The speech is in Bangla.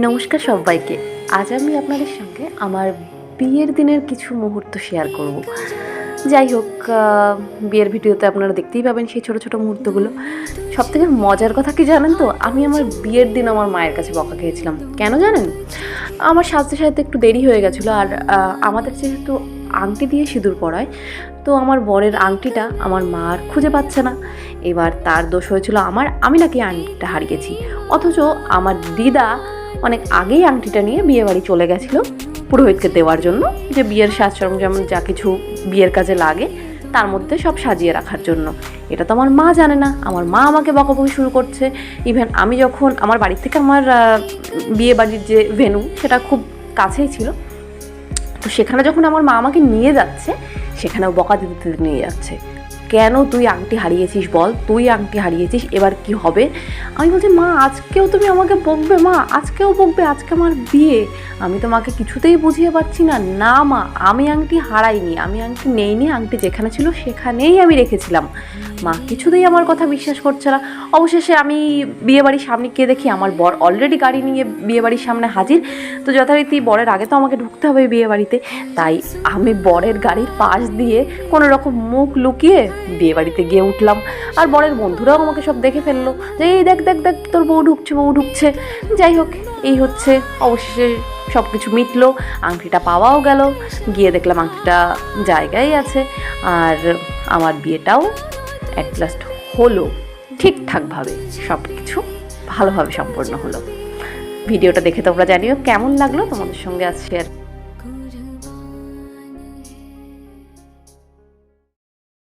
নমস্কার সবাইকে। আজ আমি আপনাদের সঙ্গে আমার বিয়ের দিনের কিছু মুহূর্ত শেয়ার করব। যাই হোক, বিয়ের ভিডিওতে আপনারা দেখতেই পাবেন সেই ছোটো ছোটো মুহূর্তগুলো। সবথেকে মজার কথা কি জানেন তো, আমি আমার বিয়ের দিন আমার মায়ের কাছে বকা খেয়েছিলাম। কেন জানেন? আমার সাজতে সাজতে একটু দেরি হয়ে গেছিলো, আর আমাদের যেহেতু আংটি দিয়ে সিঁদুর পরায়, তো আমার বরের আংটিটা আমার মা আর খুঁজে পাচ্ছে না। এবার তার দোষ হয়েছিল আমি নাকি আংটিটা হারিয়েছি, অথচ আমার দিদা অনেক আগেই আংটিটা নিয়ে বিয়েবাড়ি চলে গেছিলো পুরোহিতকে দেওয়ার জন্য, যে বিয়ের সাজ সরঞ্জাম যা কিছু বিয়ের কাজে লাগে তার মধ্যে সব সাজিয়ে রাখার জন্য। এটা তো আমার মা জানে না, আমার মা আমাকে বকাবকি শুরু করছে। ইভেন আমি যখন আমার বাড়ি থেকে আমার বিয়ে বাড়ির যে ভেন্যু সেটা খুব কাছেই ছিল, তো সেখানে যখন আমার মা আমাকে নিয়ে যাচ্ছে, সেখানেও বকা দিতে নিয়ে যাচ্ছে। কেন তুই আংটি হারিয়েছিস বল, তুই আংটি হারিয়েছিস, এবার কি হবে? আমি বলছি, মা আজকেও তুমি আমাকে বকবে? মা আজকেও বকবে? আজকে আমার বিয়ে। আমি তো মাকে কিছুতেই বুঝিয়ে পারছি না। না মা, আমি আংটি হারাইনি, আমি আংটি নেইনি, আংটি যেখানে ছিল সেখানেই আমি রেখেছিলাম। মা কিছুতেই আমার কথা বিশ্বাস করছে না। অবশেষে আমি বিয়েবাড়ির সামনে গিয়ে দেখি আমার বর অলরেডি গাড়ি নিয়ে বিয়েবাড়ির সামনে হাজির। তো যথারীতি বরের আগে তো আমাকে ঢুকতে হবে বিয়েবাড়িতে, তাই আমি বরের গাড়ির পাশ দিয়ে কোনো রকম মুখ লুকিয়ে বিয়েবাড়িতে গিয়ে উঠলাম। আর বরের বন্ধুরাও আমাকে সব দেখে ফেললো, যে এই দেখ দেখ দেখ তোর বউ ঢুকছে, বউ ঢুকছে। যাই হোক, এই হচ্ছে অবশেষে সব কিছু মিটলো, আংটিটা পাওয়াও গেল। গিয়ে দেখলাম আংটিটা জায়গায় আছে, আর আমার বিয়েটাও অ্যাট লাস্ট হলো ঠিকঠাকভাবে, সব কিছু ভালোভাবে সম্পন্ন হলো। ভিডিওটা দেখে তোমরা জানিও কেমন লাগলো, তোমাদের সঙ্গে আজ শেয়ার